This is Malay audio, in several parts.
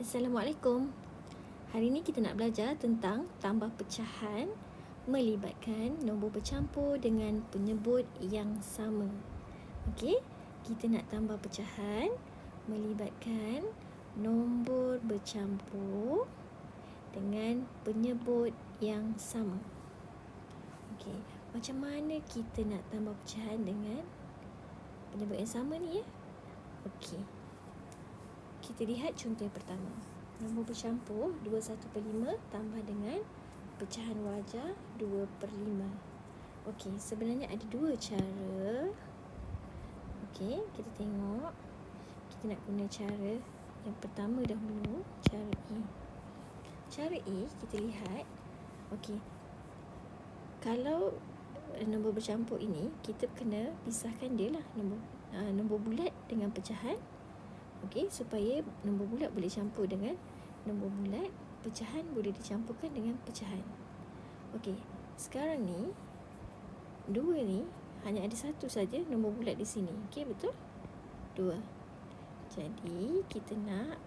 Assalamualaikum. Hari ini kita nak belajar tentang tambah pecahan melibatkan nombor bercampur dengan penyebut yang sama. Okey, kita nak tambah pecahan melibatkan nombor bercampur dengan penyebut yang sama. Okey, macam mana kita nak tambah pecahan dengan penyebut yang sama ni ya? Okey. Kita lihat contoh yang pertama. Nombor bercampur 21/5 tambah dengan pecahan wajar 2/5. Okey, sebenarnya ada dua cara. Okey, kita tengok. Kita nak guna cara yang pertama dahulu, cara A. Cara A, kita lihat. Okey, kalau nombor bercampur ini, kita kena pisahkan dia lah, nombor bulat dengan pecahan. Okey, supaya nombor bulat boleh campur dengan nombor bulat, pecahan boleh dicampurkan dengan pecahan. Okey, sekarang ni dua ni hanya ada satu saja nombor bulat di sini. Okey, betul? 2. Jadi kita nak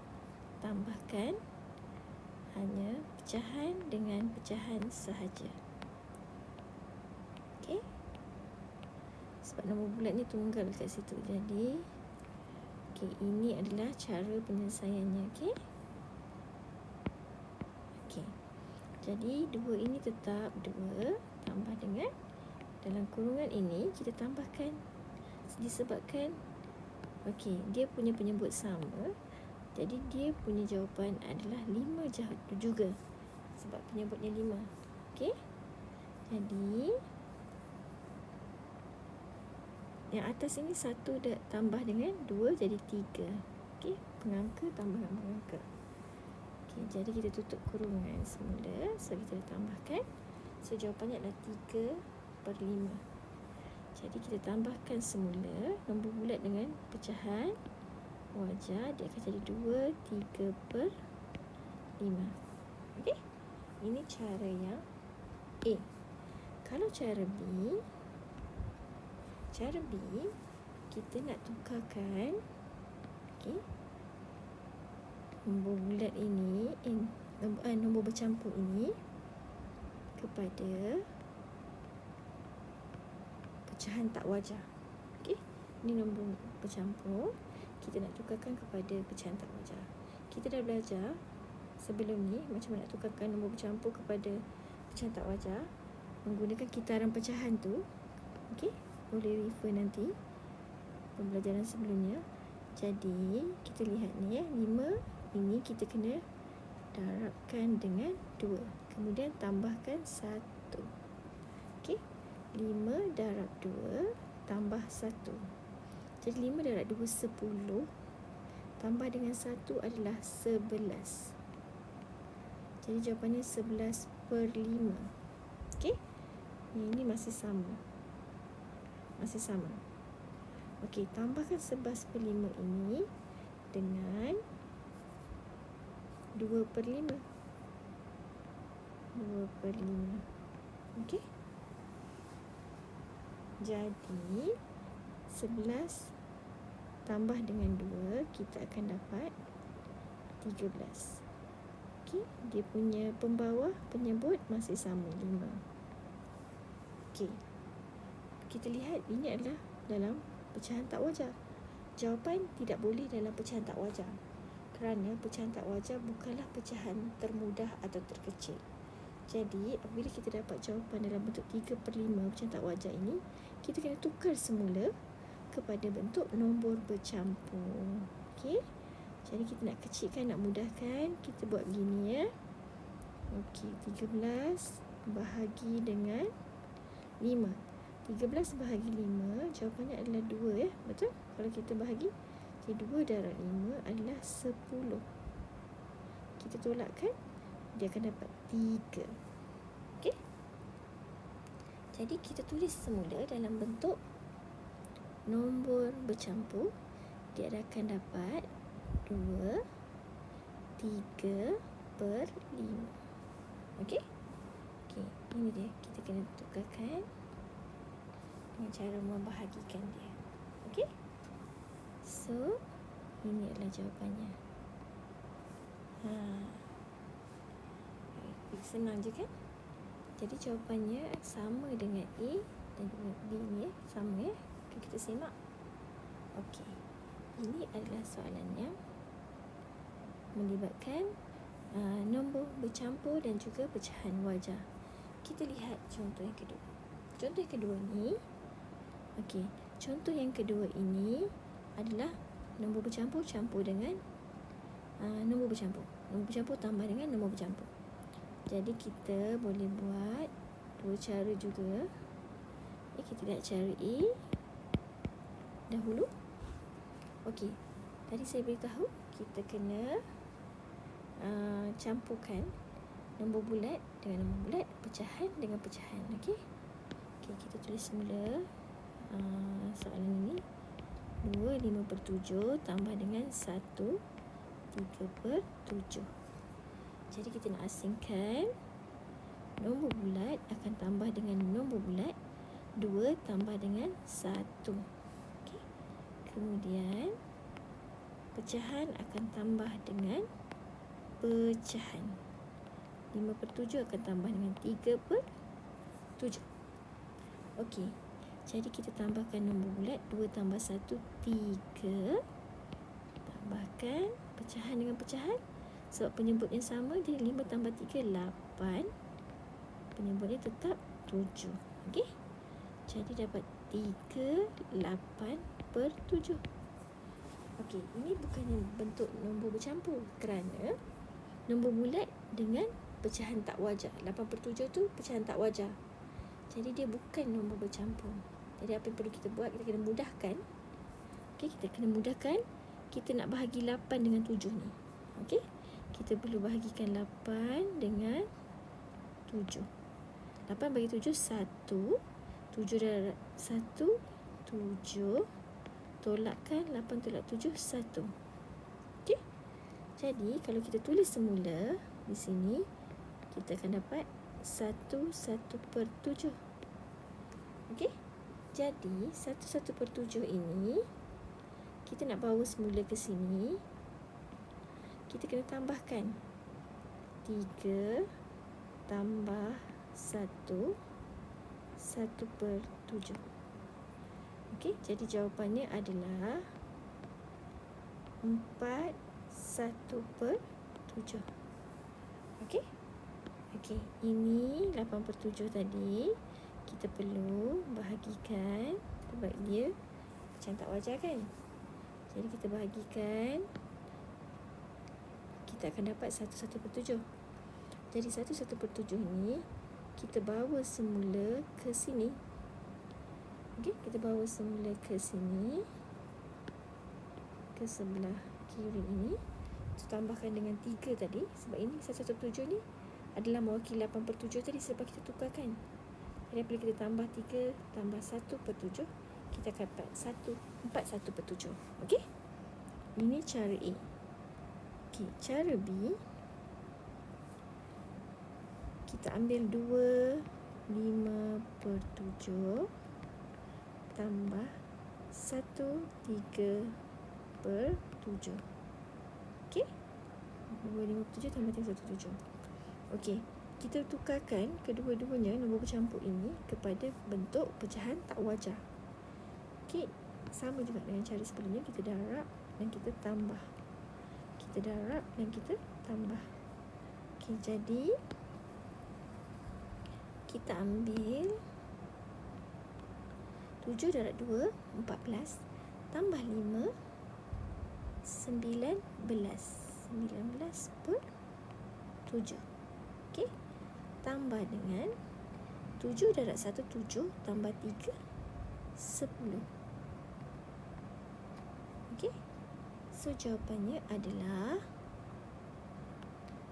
tambahkan hanya pecahan dengan pecahan sahaja. Okey, sebab nombor bulatnya tunggal kat situ. Jadi okey, ini adalah cara penyelesaiannya. Okey. Okey. Jadi 2 ini tetap 2 tambah dengan dalam kurungan ini kita tambahkan disebabkan okey, dia punya penyebut sama. Jadi dia punya jawapan adalah 5 juga. Sebab penyebutnya 5. Okey. Jadi yang atas ini 1 tambah dengan 2 jadi 3. Okey, pengangka tambah dengan pengangka. Okey, jadi kita tutup kurungan semula. So kita tambahkan. So jawapannya adalah 3/5. Jadi kita tambahkan semula nombor bulat dengan pecahan wajar, dia akan jadi 2, 3/5. Okey, ini cara yang A. Kalau cara B, kita nak tukarkan okey, nombor bulat ini, nombor bercampur ini kepada pecahan tak wajar. Okey, ini nombor bercampur, kita nak tukarkan kepada pecahan tak wajar. Kita dah belajar sebelum ni macam mana nak tukarkan nombor bercampur kepada pecahan tak wajar menggunakan kitaran pecahan tu. Okey, boleh refer nanti pembelajaran sebelumnya. Jadi kita lihat ni 5 ini kita kena darabkan dengan 2, kemudian tambahkan 1. Okey, 5 darab 2 tambah 1. Jadi 5 darab 2 10, tambah dengan 1 adalah 11. Jadi jawapannya 11/5. Okey, ini masih sama. Okey, tambahkan 11/5 ini dengan 2/5. Okey. Jadi 11 tambah dengan 2, kita akan dapat 13. Okey, dia punya pembawah penyebut masih sama, 5. Okey, kita lihat ini adalah dalam pecahan tak wajar. Jawapan tidak boleh dalam pecahan tak wajar, kerana pecahan tak wajar bukanlah pecahan termudah atau terkecil. Jadi apabila kita dapat jawapan dalam bentuk 3/5 pecahan tak wajar ini, kita kena tukar semula kepada bentuk nombor bercampur. Okey, jadi kita nak kecilkan, nak mudahkan, kita buat begini ya. Okey, 13 bahagi dengan 5. 13 bahagi 5, jawapannya adalah 2 ya. Betul? Kalau kita bahagi, jadi 2 darab 5 adalah 10. Kita tolakkan, dia akan dapat 3. Okey? Jadi kita tulis semula dalam bentuk nombor bercampur. Dia akan dapat 2, 3/5. Okey? Okey, ini dia. Kita kena tukarkan dengan cara membahagikan dia. Okey? So, ini adalah jawapannya. senang je kan? Jadi jawapannya sama dengan A dan juga B ni sama ya. Okay, kita simak. Okey. Ini adalah soalan yang melibatkan nombor bercampur dan juga pecahan wajah. Kita lihat contoh yang kedua. Contoh yang kedua ni, okey, contoh yang kedua ini adalah nombor bercampur campur dengan nombor bercampur. Nombor bercampur tambah dengan nombor bercampur. Jadi kita boleh buat dua cara juga. Kita lihat cara A dahulu. Okey, tadi saya beritahu kita kena campurkan nombor bulat dengan nombor bulat, pecahan dengan pecahan. Okey, kita tulis semula soalan ini. 2 5/7 tambah dengan 1 3/7. Jadi kita nak asingkan nombor bulat akan tambah dengan nombor bulat, 2 tambah dengan 1. Okey. Kemudian pecahan akan tambah dengan pecahan. 5/7 akan tambah dengan 3/7. Okey. Jadi kita tambahkan nombor bulat, 2 tambah 1 3. Tambahkan pecahan dengan pecahan. Sebab penyebutnya sama, jadi 5 tambah 3 8. Penyebutnya tetap 7. Okey. Jadi dapat 3/8/7. Okey, ini bukannya bentuk nombor bercampur kerana nombor bulat dengan pecahan tak wajar. 8/7 tu pecahan tak wajar. Jadi dia bukan nombor bercampur. Jadi apa yang perlu kita buat? Kita kena mudahkan. Okey, kita kena mudahkan. Kita nak bahagi 8 dengan 7 ni. Okey. Kita perlu bahagikan 8 dengan 7. 8 bagi 7 1. 7 darab 1 7. Tolakkan 8 tolak 7 1. Okey. Jadi kalau kita tulis semula di sini, kita akan dapat 1/7. Okey. Jadi 1/7 ini kita nak bawa semula ke sini. Kita kena tambahkan 3 tambah 1 1/7. Okey, jadi jawapannya adalah 4 1/7. Okey. Okey, ini 8/7 tadi kita perlu bahagikan sebab dia macam tak wajar kan? Jadi kita bahagikan, kita akan dapat 1/7. Jadi 1/7 ni kita bawa semula ke sini. Okey, kita bawa semula ke sini, ke sebelah kiri ini. Kita tambahkan dengan 3 tadi. Sebab ini 1/7 ni adalah mewakili 8/7 tadi sebab kita tukarkan. Jadi apabila kita tambah 3 tambah 1/7, kita akan dapat 4/7. Okey. Ini cara A. Okey, cara B. Kita ambil 2 5/7 tambah 1 3/7. Okey. 2 5/7 tambah 1/7. Okey. Kita tukarkan kedua-duanya nombor bercampur ini kepada bentuk pecahan tak wajar. Okey. Sama juga dengan cara sebelumnya, kita darab dan kita tambah. Kita darab dan kita tambah. Okey, jadi kita ambil 7 darab 2 14 tambah 5 19 19/7. Okey. Tambah dengan 7 darab 1 7 tambah 3 10. Okey. So jawapannya adalah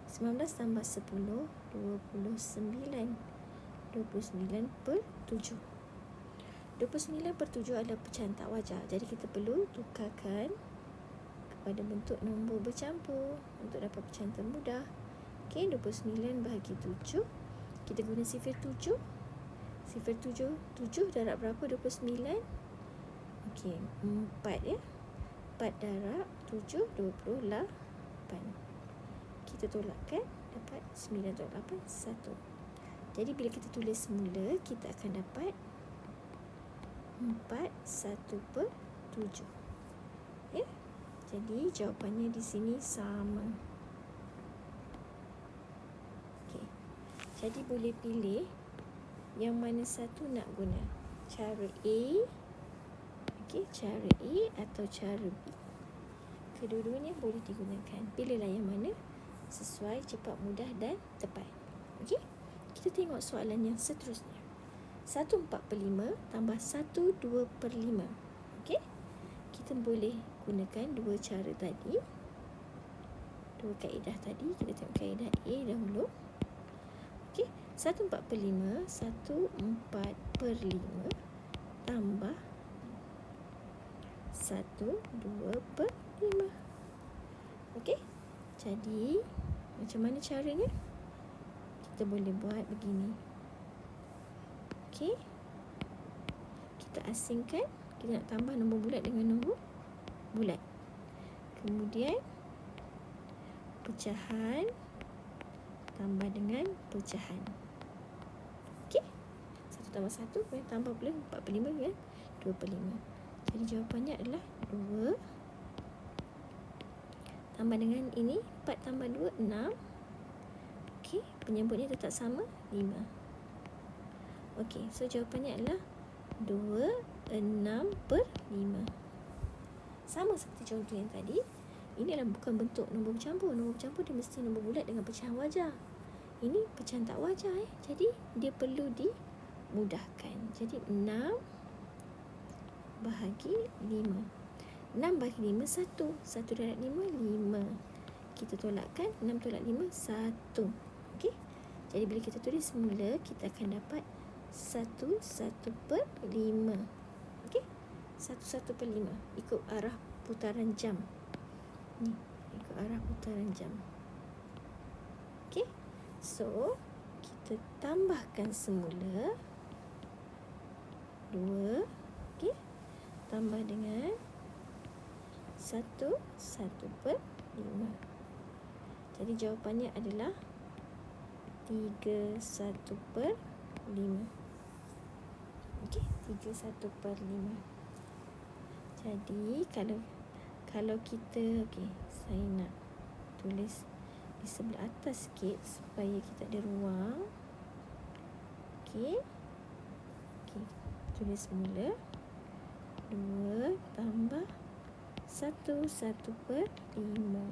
19 tambah 10 29. 29/7. 29/7 adalah pecahan tak wajar. Jadi kita perlu tukarkan kepada bentuk nombor bercampur untuk dapat pecahan termudah. Okey, 29 bahagi 7. Kita guna sifar 7. Sifar 7. 7 darab berapa 29? Okey, 4 ya. 4 darab 7 28. Kita kita tolakkan, dapat 9 tolak 8, 1. Jadi bila kita tulis semula, kita akan dapat 4, 1/7. Ya? Jadi jawapannya di sini sama. Okey. Jadi boleh pilih yang mana satu nak guna. Cara A, cara A atau cara B. Kedua-duanya boleh digunakan. Pilihlah yang mana sesuai, cepat, mudah dan tepat. Okey? Kita tengok soalan yang seterusnya. 1/4/5 tambah 1/2/5. Okey? Kita boleh gunakan dua cara tadi. Dua kaedah tadi. Kita tengok kaedah A dahulu. Okey, 1/4/5, 1/4/5 tambah 1/2/5. Okey? Jadi, macam mana caranya? Kita boleh buat begini. Okey? Kita asingkan, kita nak tambah nombor bulat dengan nombor bulat. Kemudian pecahan tambah dengan pecahan. Okey? 1 tambah 1, kemudian tambah pula 4/5 dengan 2/5. Jadi jawapannya adalah 2 tambah dengan ini 4 tambah 2, 6. Okey, penyebutnya tetap sama, 5. Okey, so jawapannya adalah 2, 6/5. Sama seperti contoh yang tadi. Ini adalah bukan bentuk nombor bercampur. Nombor bercampur dia mesti nombor bulat dengan pecahan wajah. Ini pecahan tak wajah. Jadi dia perlu dimudahkan. Jadi 6 bahagi 5. 6 bahagi 5, 1. 1 darab 5, 5. Kita tolakkan, 6 tolak 5, 1. Okey? Jadi bila kita tulis semula, kita akan dapat 1/5. Okey? 1/5. Ikut arah putaran jam. Ni, ikut arah putaran jam. Okey? So, kita tambahkan semula 2, okey? Tambah dengan 1/5. Jadi jawapannya adalah 3/1/5. Okey, 3/1/5. Jadi kalau kita, okey, saya nak tulis di sebelah atas sikit supaya kita ada ruang. Okey. Okey, tulis mula 2 tambah 1/5.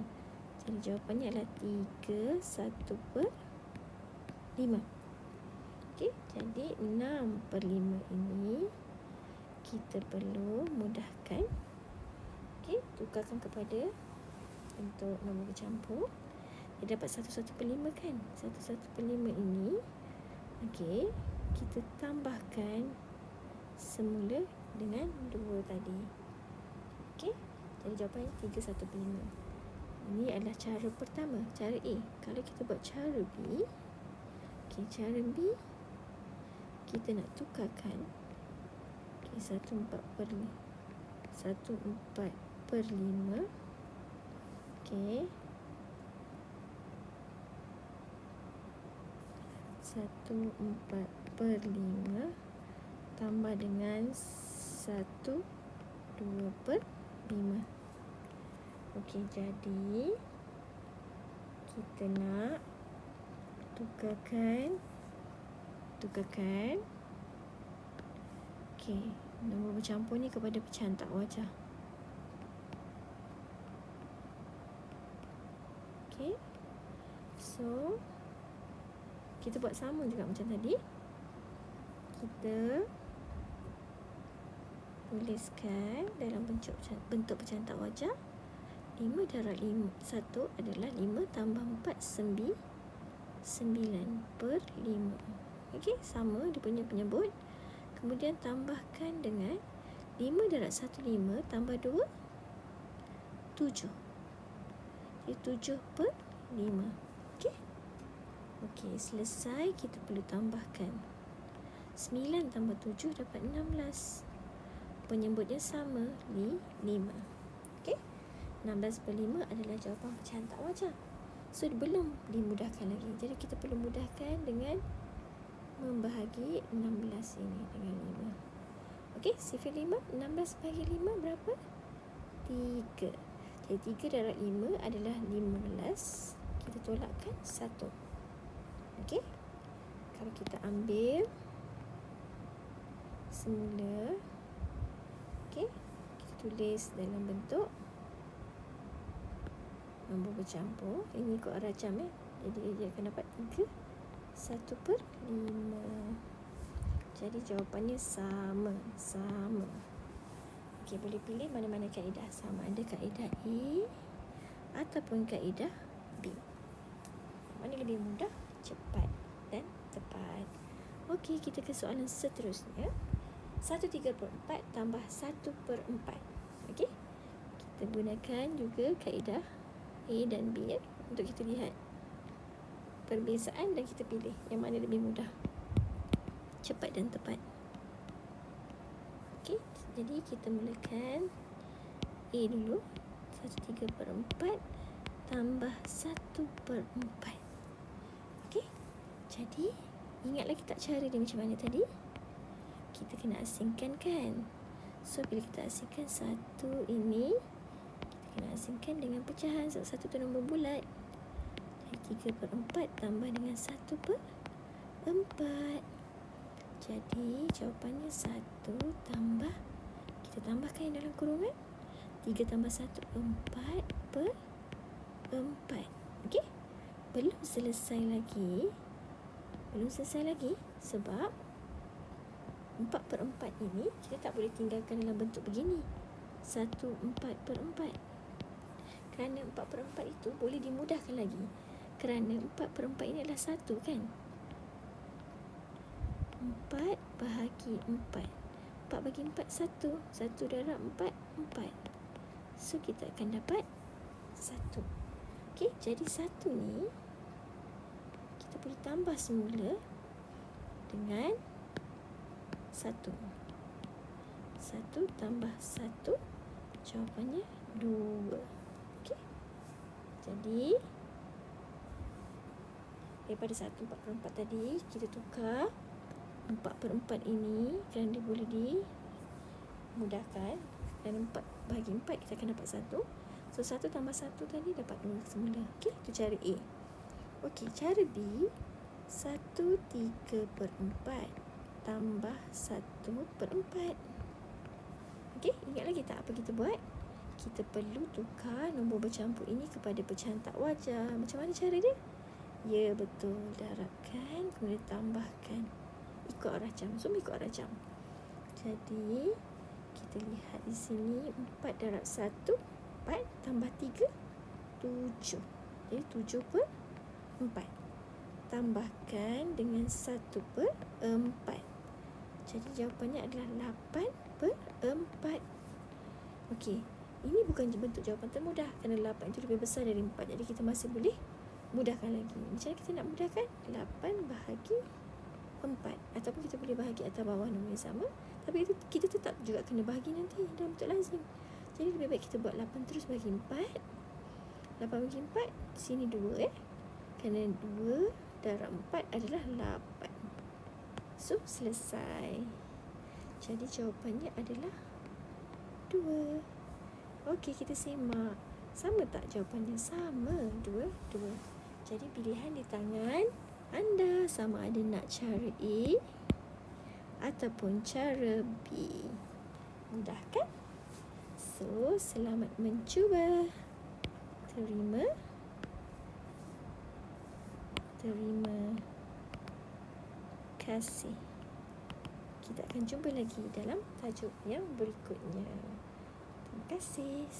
Jadi jawapannya adalah 3/1/5. Okey, jadi 6/5 ini kita perlu mudahkan. Okey, tukarkan kepada untuk nombor bercampur. Dia dapat 1/5 kan? 1/5 ini, okey, kita tambahkan semula dengan 2 tadi. Okey, jadi jawapannya 3/5. Ini adalah cara pertama, cara A. Kalau kita buat cara B, okey, cara B kita nak tukarkan. Okey, 1/4/5. 1/4/5. Okey. 1/4/5 tambah dengan 1/2/5. Okey, jadi kita nak tukarkan. Okey, nombor bercampur ni kepada pecahan tak wajah. Okey. So, kita buat sama juga macam tadi. Kita tuliskan dalam bentuk pecahan tak wajah. 5 darab 1 adalah 5 tambah 4, 9/5. Okey, sama dia punya penyebut. Kemudian tambahkan dengan 5 darab 1, 5 tambah 2, 7. Jadi 7/5. Okey. Okey, selesai. Kita perlu tambahkan 9 tambah 7 dapat 16. Penyebutnya sama, 5. Okey. 16/5 adalah jawapan pecahan tak wajah. So belum dimudahkan lagi. Jadi kita perlu mudahkan dengan membahagi 16 ini dengan 5. Okey, sifar 5, 16 bagi 5 berapa? 3. Jadi 3 darab 5 adalah 15. Kita tolakkan 1. Okey. Kalau kita ambil semula, okey, kita tulis dalam bentuk nombor bercampur. Ini ikut arah jam Jadi dia akan dapat 3 1/5. Jadi jawapannya sama. Okey, boleh pilih mana-mana kaedah. Sama ada kaedah A ataupun kaedah B. Mana lebih mudah, cepat dan tepat. Okey, kita ke soalan seterusnya. 1/3/4 tambah 1/4. Okey. Kita gunakan juga kaedah A dan B untuk kita lihat perbezaan dan kita pilih yang mana lebih mudah, cepat dan tepat. Okey, jadi kita mulakan A dulu. 1/3/4 tambah 1/4. Okey, jadi ingat lagi tak cara dia macam mana tadi? Kita kena asingkan kan. So bila kita asingkan 1 ini, kita kena asingkan dengan pecahan. Sebab 1 tu nombor bulat. Jadi 3/4 tambah dengan 1/4. Jadi jawapannya 1 tambah, kita tambahkan yang dalam kurungan, 3 tambah 1, 4/4. Okey, belum selesai lagi. Sebab 4/4 ini kita tak boleh tinggalkan dalam bentuk begini 1/4/4. Kerana 4/4 itu boleh dimudahkan lagi. Kerana 4/4 ini adalah 1 kan. 4 bahagi 4. 4 bagi 4, 1. 1 darab 4, 4. So kita akan dapat 1. Okey, jadi 1 ni kita boleh tambah semula dengan 1. 1 tambah 1, jawapannya 2. Okey. Jadi daripada 1/4 tadi, kita tukar 4/4 ini kerana dia boleh dimudahkan. Dan 4 bahagi 4 kita akan dapat 1. So 1 tambah 1 tadi dapat 2 semula. Okey, itu cara A. Okey, cara B, 1/3/4 tambah 1/4. Okey, ingat lagi tak apa kita buat? Kita perlu tukar nombor bercampur ini kepada pecahan tak wajar. Macam mana cara dia? Ya, betul. Darabkan, kemudian tambahkan. Ikut arah jam. Semua ikut arah jam. Jadi, kita lihat di sini. 4 darab 1, 4 tambah 3, 7. Jadi, 7/4. Tambahkan dengan 1/4. Jadi, jawapannya adalah 8/4. Okey, ini bukan bentuk jawapan termudah. Kerana 8 itu lebih besar dari 4. Jadi, kita masih boleh mudahkan lagi. Macam mana kita nak mudahkan? 8 bahagi 4. Ataupun kita boleh bahagi atas bawah nombor yang sama. Tapi itu kita tetap juga kena bahagi nanti dalam bentuk lazim. Jadi lebih baik kita buat 8 terus bagi 4. 8 bagi 4, sini 2 Kerana 2 darab 4 adalah 8. So selesai. Jadi jawapannya adalah 2. Okey, kita semak. Sama tak jawapannya? Sama. 2. Jadi pilihan di tangan anda, sama ada nak cara A ataupun cara B. Mudah kan? So, selamat mencuba. Terima kasih. Kita akan jumpa lagi dalam tajuk yang berikutnya. Terima kasih.